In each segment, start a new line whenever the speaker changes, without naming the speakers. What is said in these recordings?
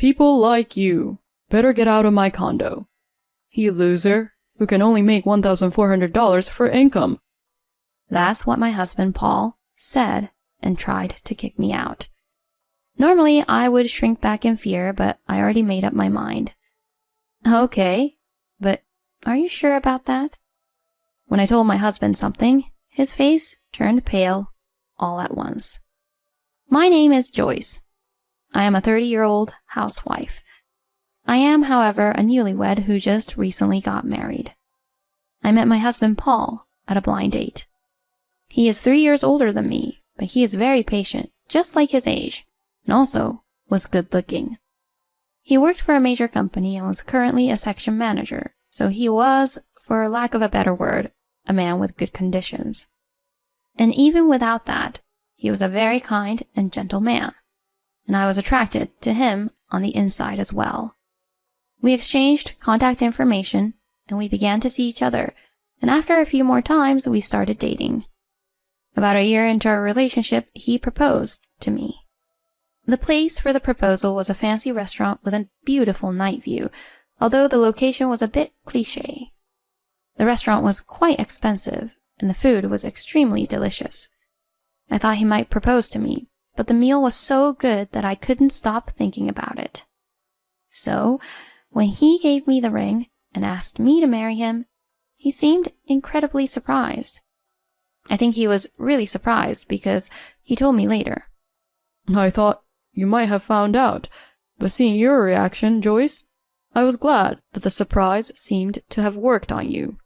People like you better get out of my condo. You loser, who can only make $1,400 for income.
That's what my husband, Paul, said and tried to kick me out. Normally, I would shrink back in fear, but I already made up my mind. Okay, but are you sure about that? When I told my husband something, his face turned pale all at once. My name is Joyce. I am a 30-year-old housewife. I am, however, a newlywed who just recently got married. I met my husband, Paul, at a blind date. He is 3 years older than me, but he is very patient, just like his age, and also was good-looking. He worked for a major company and was currently a section manager, so he was, for lack of a better word, a man with good conditions. And even without that, he was a very kind and gentle man, and I was attracted to him on the inside as well. We exchanged contact information, and we began to see each other, and after a few more times, we started dating. About a year into our relationship, he proposed to me. The place for the proposal was a fancy restaurant with a beautiful night view, although the location was a bit cliché. The restaurant was quite expensive, and the food was extremely delicious. I thought he might propose to me, but the meal was so good that I couldn't stop thinking about it. So, when he gave me the ring and asked me to marry him, he seemed incredibly surprised. I think he was really surprised because he told me later.
I thought you might have found out, but seeing your reaction, Joyce, I was glad that the surprise seemed to have worked on you.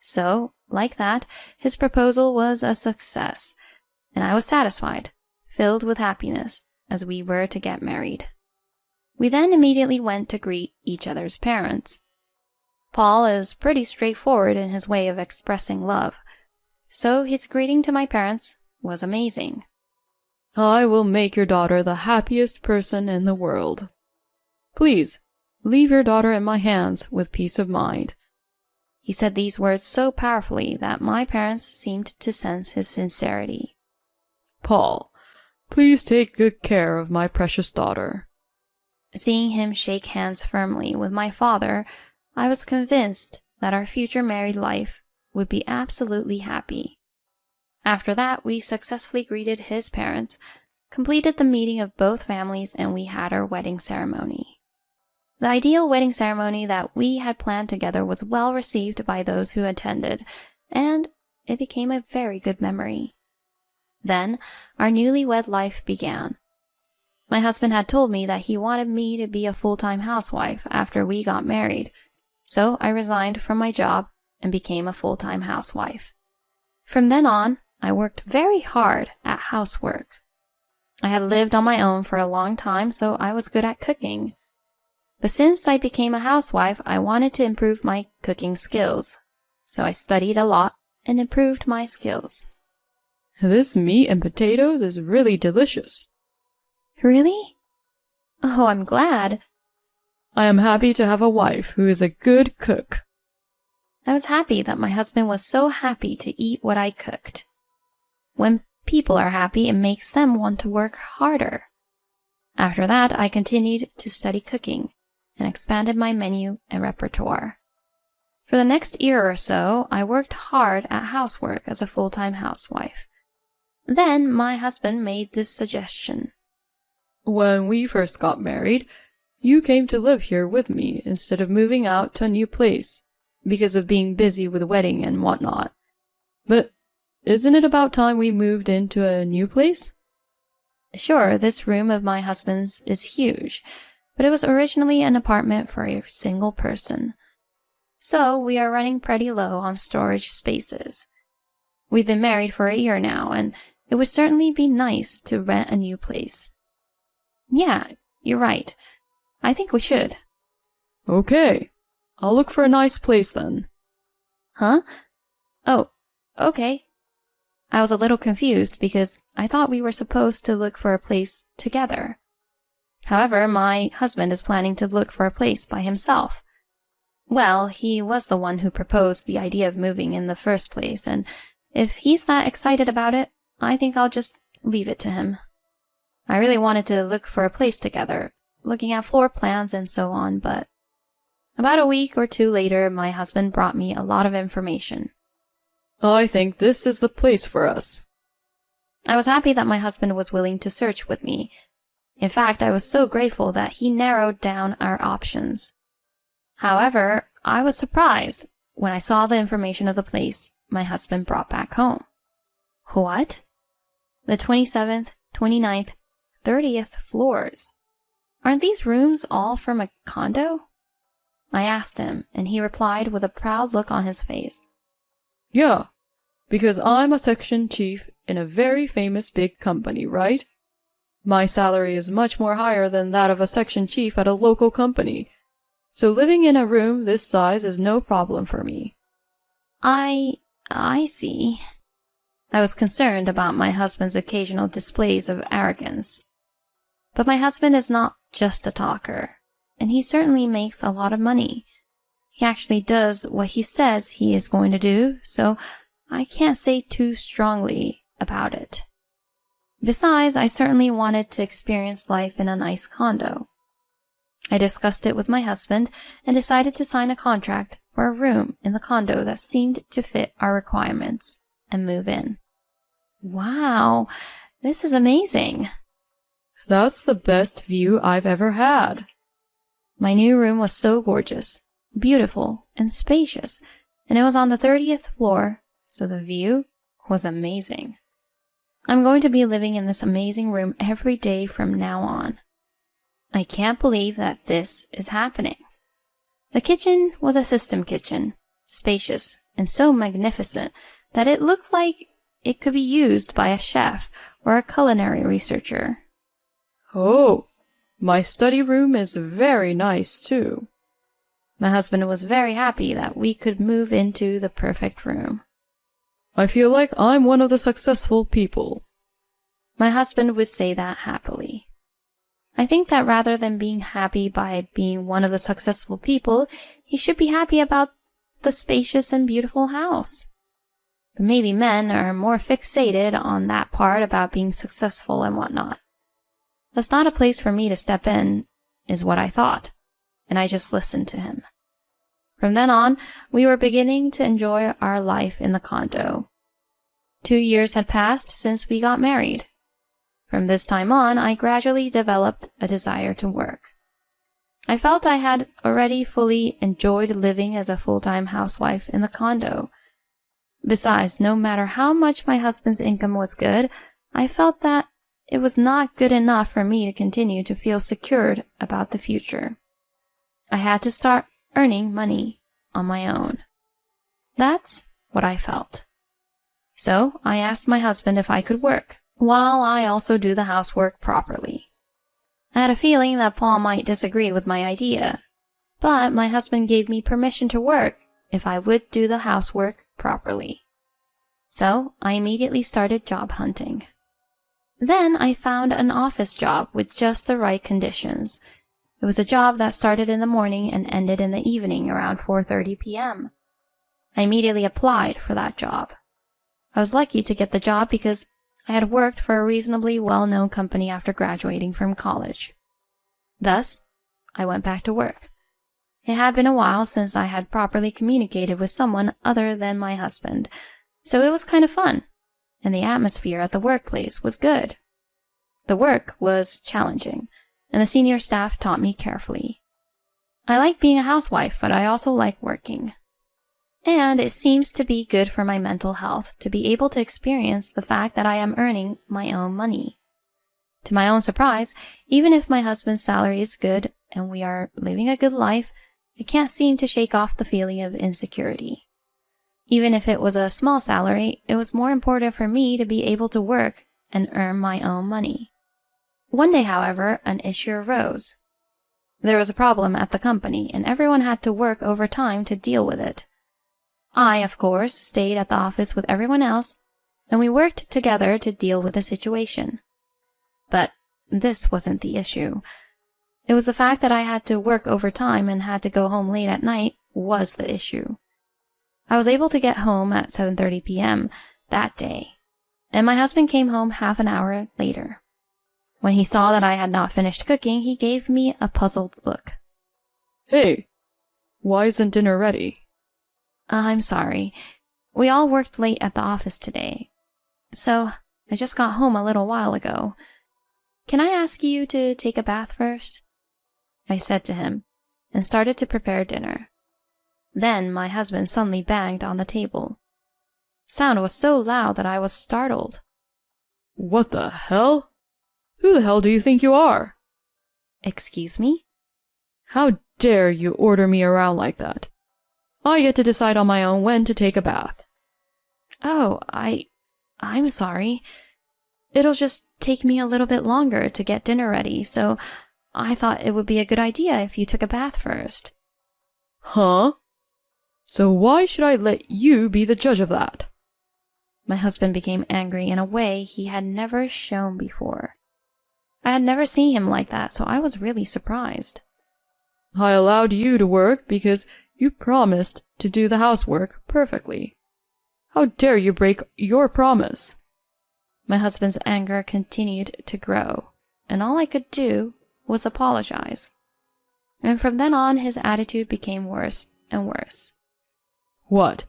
So, like that, his proposal was a success, and I was satisfied, filled with happiness, as we were to get married. We then immediately went to greet each other's parents. Paul is pretty straightforward in his way of expressing love, so his greeting to my parents was amazing.
I will make your daughter the happiest person in the world. Please, leave your daughter in my hands with peace of mind.
He said these words so powerfully that my parents seemed to sense his sincerity.
Paul, please take good care of my precious daughter.
Seeing him shake hands firmly with my father, I was convinced that our future married life would be absolutely happy. After that, we successfully greeted his parents, completed the meeting of both families, and we had our wedding ceremony. The ideal wedding ceremony that we had planned together was well received by those who attended, and it became a very good memory. Then, our newlywed life began. My husband had told me that he wanted me to be a full-time housewife after we got married, so I resigned from my job and became a full-time housewife. From then on, I worked very hard at housework. I had lived on my own for a long time, so I was good at cooking. But since I became a housewife, I wanted to improve my cooking skills, so I studied a lot and improved my skills.
This meat and potatoes is really delicious.
Really? Oh, I'm glad.
I am happy to have a wife who is a good cook.
I was happy that my husband was so happy to eat what I cooked. When people are happy, it makes them want to work harder. After that, I continued to study cooking and expanded my menu and repertoire. For the next year or so, I worked hard at housework as a full-time housewife. Then my husband made this suggestion.
When we first got married, you came to live here with me instead of moving out to a new place because of being busy with the wedding and whatnot. But isn't it about time we moved into a new place?
Sure, this room of my husband's is huge, but it was originally an apartment for a single person. So we are running pretty low on storage spaces. We've been married for a year now, and it would certainly be nice to rent a new place. Yeah, you're right. I think we should.
Okay. I'll look for a nice place then.
Huh? Oh, okay. I was a little confused because I thought we were supposed to look for a place together. However, my husband is planning to look for a place by himself. Well, he was the one who proposed the idea of moving in the first place, and if he's that excited about it, I think I'll just leave it to him. I really wanted to look for a place together, looking at floor plans and so on, but about a week or two later, my husband brought me a lot of information.
I think this is the place for us.
I was happy that my husband was willing to search with me. In fact, I was so grateful that he narrowed down our options. However, I was surprised when I saw the information of the place my husband brought back home. What? The 27th, 29th, 30th floors. Aren't these rooms all from a condo? I asked him, and he replied with a proud look on his face.
Yeah, because I'm a section chief in a very famous big company, right? My salary is much more higher than that of a section chief at a local company, so living in a room this size is no problem for me.
I see. I was concerned about my husband's occasional displays of arrogance. But my husband is not just a talker, and he certainly makes a lot of money. He actually does what he says he is going to do, so I can't say too strongly about it. Besides, I certainly wanted to experience life in a nice condo. I discussed it with my husband and decided to sign a contract for a room in the condo that seemed to fit our requirements and move in. Wow, this is amazing.
That's the best view I've ever had.
My new room was so gorgeous, beautiful, and spacious, and it was on the 30th floor, so the view was amazing. I'm going to be living in this amazing room every day from now on. I can't believe that this is happening. The kitchen was a system kitchen, spacious and so magnificent that it looked like it could be used by a chef or a culinary researcher.
Oh, my study room is very nice too.
My husband was very happy that we could move into the perfect room.
I feel like I'm one of the successful people.
My husband would say that happily. I think that rather than being happy by being one of the successful people, he should be happy about the spacious and beautiful house. But maybe men are more fixated on that part about being successful and whatnot. That's not a place for me to step in, is what I thought, and I just listened to him. From then on, we were beginning to enjoy our life in the condo. 2 years had passed since we got married. From this time on, I gradually developed a desire to work. I felt I had already fully enjoyed living as a full-time housewife in the condo. Besides, no matter how much my husband's income was good, I felt that it was not good enough for me to continue to feel secured about the future. I had to start earning money on my own. That's what I felt. So I asked my husband if I could work, while I also do the housework properly. I had a feeling that Paul might disagree with my idea, but my husband gave me permission to work if I would do the housework properly. So I immediately started job hunting. Then I found an office job with just the right conditions. It was a job that started in the morning and ended in the evening around 4:30 p.m. I immediately applied for that job. I was lucky to get the job because I had worked for a reasonably well-known company after graduating from college. Thus, I went back to work. It had been a while since I had properly communicated with someone other than my husband, so it was kind of fun, and the atmosphere at the workplace was good. The work was challenging, and the senior staff taught me carefully. I like being a housewife, but I also like working. And it seems to be good for my mental health to be able to experience the fact that I am earning my own money. To my own surprise, even if my husband's salary is good and we are living a good life, I can't seem to shake off the feeling of insecurity. Even if it was a small salary, it was more important for me to be able to work and earn my own money. One day, however, an issue arose. There was a problem at the company, and everyone had to work overtime to deal with it. I, of course, stayed at the office with everyone else, and we worked together to deal with the situation. But this wasn't the issue. It was the fact that I had to work overtime and had to go home late at night was the issue. I was able to get home at 7:30 p.m. that day, and my husband came home half an hour later. When he saw that I had not finished cooking, he gave me a puzzled look.
Hey, why isn't dinner ready?
I'm sorry. We all worked late at the office today. So, I just got home a little while ago. Can I ask you to take a bath first? I said to him, and started to prepare dinner. Then my husband suddenly banged on the table. The sound was so loud that I was startled.
What the hell? Who the hell do you think you are?
Excuse me?
How dare you order me around like that? I get to decide on my own when to take a bath.
Oh, I'm sorry. It'll just take me a little bit longer to get dinner ready, so I thought it would be a good idea if you took a bath first.
Huh? So why should I let you be the judge of that?
My husband became angry in a way he had never shown before. I had never seen him like that, so I was really surprised.
I allowed you to work because you promised to do the housework perfectly. How dare you break your promise?
My husband's anger continued to grow, and all I could do was apologize. And from then on, his attitude became worse and worse.
What?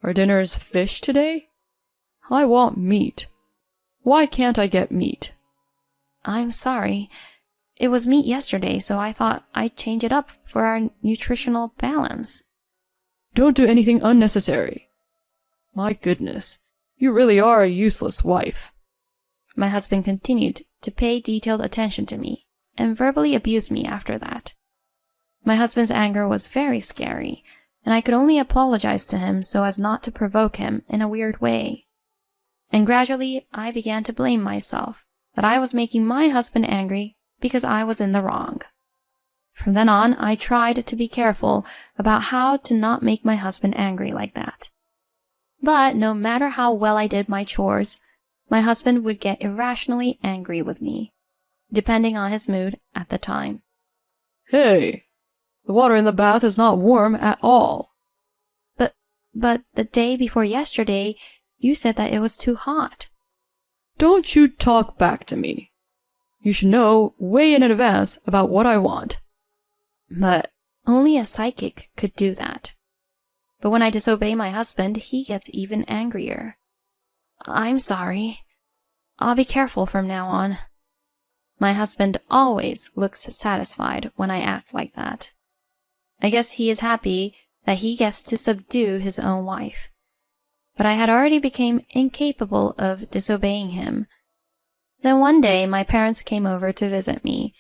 Our dinner is fish today? I want meat. Why can't I get meat?
I'm sorry. It was meat yesterday, so I thought I'd change it up for our nutritional balance.
Don't do anything unnecessary. My goodness, you really are a useless wife.
My husband continued to pay detailed attention to me and verbally abused me after that. My husband's anger was very scary, and I could only apologize to him so as not to provoke him in a weird way. And gradually, I began to blame myself that I was making my husband angry because I was in the wrong. From then on, I tried to be careful about how to not make my husband angry like that. But no matter how well I did my chores, my husband would get irrationally angry with me, depending on his mood at the time.
Hey, the water in the bath is not warm at all.
But the day before yesterday, you said that it was too hot.
Don't you talk back to me. You should know way in advance about what I want.
But only a psychic could do that. But when I disobey my husband, he gets even angrier. I'm sorry. I'll be careful from now on. My husband always looks satisfied when I act like that. I guess he is happy that he gets to subdue his own wife. But I had already become incapable of disobeying him. Then one day my parents came over to visit me.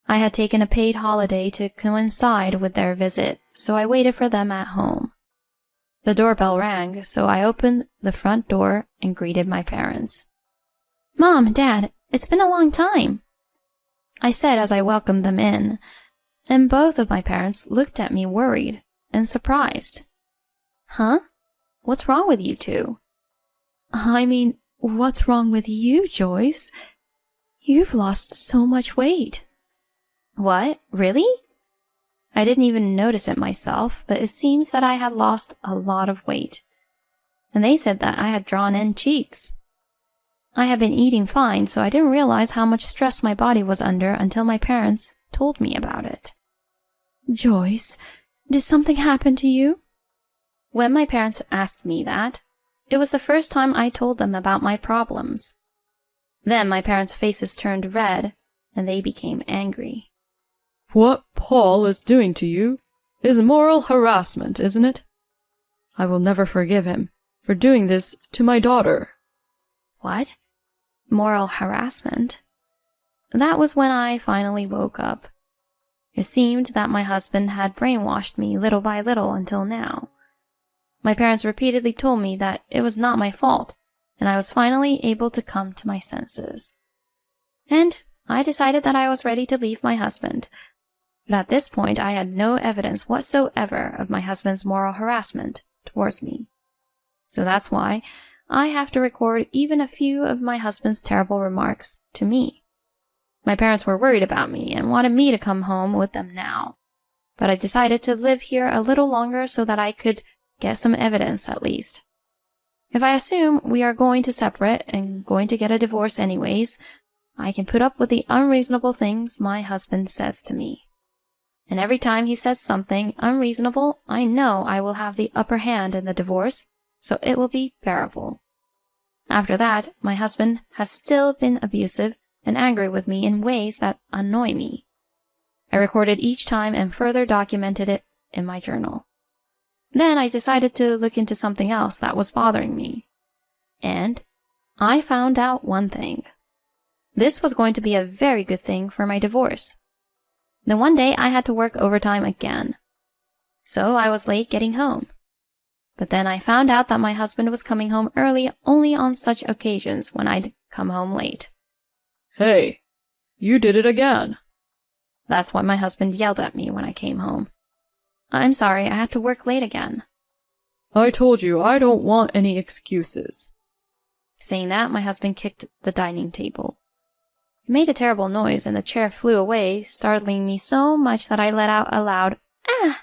I had taken a paid holiday to coincide with their visit, so I waited for them at home. The doorbell rang, so I opened the front door and greeted my parents. "Mom, Dad, it's been a long time," I said as I welcomed them in, and both of my parents looked at me worried and surprised. "Huh? What's wrong with you two?" "I mean, what's wrong with you, Joyce? You've lost so much weight." "What? Really?" I didn't even notice it myself, but it seems that I had lost a lot of weight. And they said that I had drawn in cheeks. I had been eating fine, so I didn't realize how much stress my body was under until my parents told me about it. "Joyce, did something happen to you?" When my parents asked me that, it was the first time I told them about my problems. Then my parents' faces turned red, and they became angry.
What Paul is doing to you is moral harassment, isn't it? I will never forgive him for doing this to my daughter.
What? Moral harassment? That was when I finally woke up. It seemed that my husband had brainwashed me little by little until now. My parents repeatedly told me that it was not my fault, and I was finally able to come to my senses. And I decided that I was ready to leave my husband. But at this point, I had no evidence whatsoever of my husband's moral harassment towards me. So that's why I have to record even a few of my husband's terrible remarks to me. My parents were worried about me and wanted me to come home with them now. But I decided to live here a little longer so that I could get some evidence at least. If I assume we are going to separate and going to get a divorce anyways, I can put up with the unreasonable things my husband says to me. And every time he says something unreasonable, I know I will have the upper hand in the divorce, so it will be bearable. After that, my husband has still been abusive and angry with me in ways that annoy me. I recorded each time and further documented it in my journal. Then I decided to look into something else that was bothering me. And I found out one thing. This was going to be a very good thing for my divorce. Then one day I had to work overtime again. So I was late getting home. But then I found out that my husband was coming home early only on such occasions when I'd come home late.
Hey, you did it again.
That's what my husband yelled at me when I came home. I'm sorry, I had to work late again.
I told you I don't want any excuses.
Saying that, my husband kicked the dining table. It made a terrible noise and the chair flew away, startling me so much that I let out a loud, "Ah!"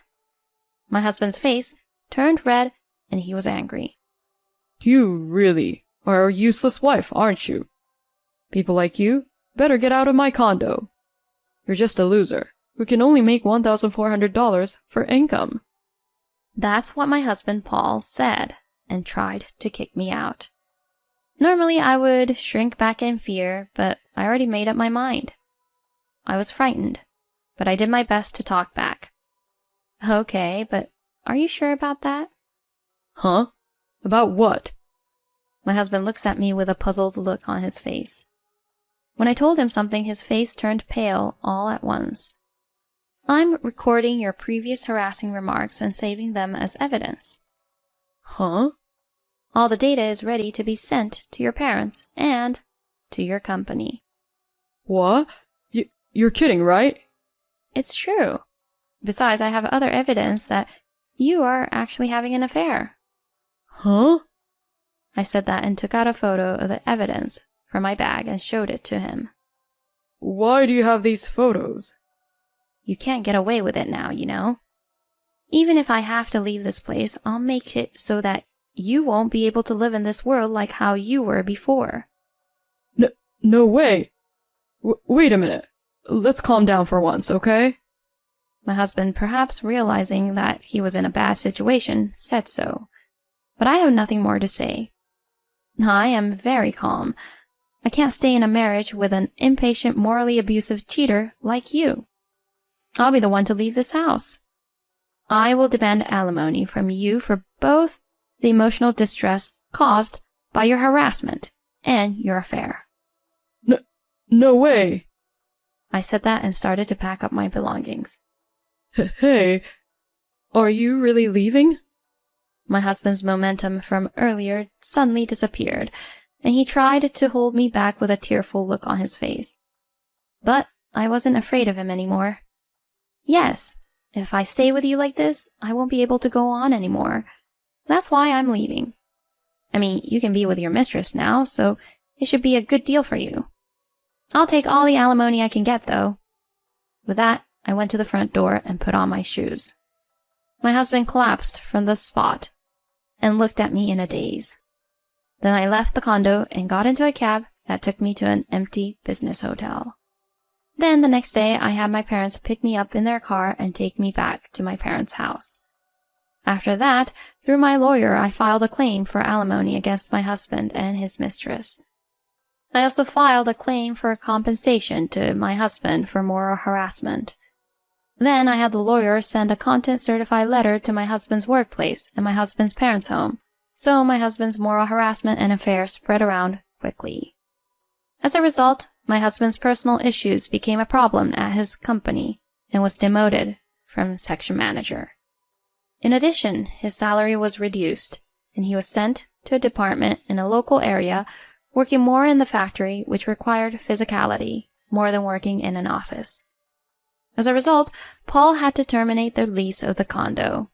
My husband's face turned red and he was angry.
You really are a useless wife, aren't you? People like you better get out of my condo. You're just a loser who can only make $1,400 for income.
That's what my husband Paul said and tried to kick me out. Normally I would shrink back in fear, but I already made up my mind. I was frightened, but I did my best to talk back. Okay, but are you sure about that?
Huh? About what?
My husband looks at me with a puzzled look on his face. When I told him something, his face turned pale all at once. I'm recording your previous harassing remarks and saving them as evidence.
Huh?
All the data is ready to be sent to your parents and to your company.
What? You're kidding, right?
It's true. Besides, I have other evidence that you are actually having an affair.
Huh?
I said that and took out a photo of the evidence from my bag and showed it to him.
Why do you have these photos?
You can't get away with it now, you know. Even if I have to leave this place, I'll make it so that you won't be able to live in this world like how you were before.
No way. Wait a minute. Let's calm down for once, okay?
My husband, perhaps realizing that he was in a bad situation, said so. But I have nothing more to say. I am very calm. I can't stay in a marriage with an impatient, morally abusive cheater like you. I'll be the one to leave this house. I will demand alimony from you for both the emotional distress caused by your harassment and your affair.
No way.
I said that and started to pack up my belongings.
Hey, are you really leaving?
My husband's momentum from earlier suddenly disappeared, and he tried to hold me back with a tearful look on his face. But I wasn't afraid of him anymore. Yes, if I stay with you like this, I won't be able to go on anymore. That's why I'm leaving. I mean, you can be with your mistress now, so it should be a good deal for you. I'll take all the alimony I can get, though. With that, I went to the front door and put on my shoes. My husband collapsed from the spot and looked at me in a daze. Then I left the condo and got into a cab that took me to an empty business hotel. Then the next day, I had my parents pick me up in their car and take me back to my parents' house. After that, through my lawyer, I filed a claim for alimony against my husband and his mistress. I also filed a claim for compensation to my husband for moral harassment. Then I had the lawyer send a content-certified letter to my husband's workplace and my husband's parents' home, so my husband's moral harassment and affair spread around quickly. As a result, my husband's personal issues became a problem at his company and was demoted from section manager. In addition, his salary was reduced, and he was sent to a department in a local area working more in the factory, which required physicality more than working in an office. As a result, Paul had to terminate the lease of the condo.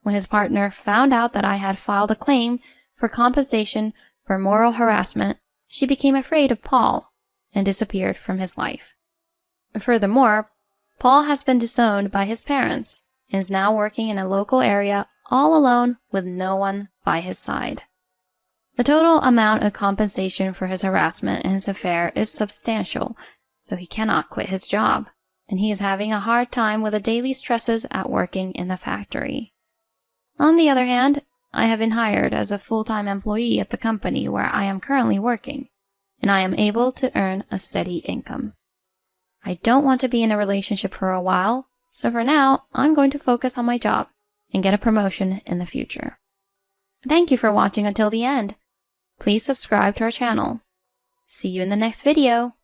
When his partner found out that I had filed a claim for compensation for moral harassment, she became afraid of Paul and disappeared from his life. Furthermore, Paul has been disowned by his parents and is now working in a local area all alone with no one by his side. The total amount of compensation for his harassment and his affair is substantial, so he cannot quit his job, and he is having a hard time with the daily stresses at working in the factory. On the other hand, I have been hired as a full-time employee at the company where I am currently working, and I am able to earn a steady income. I don't want to be in a relationship for a while, so for now, I'm going to focus on my job and get a promotion in the future. Thank you for watching until the end. Please subscribe to our channel. See you in the next video.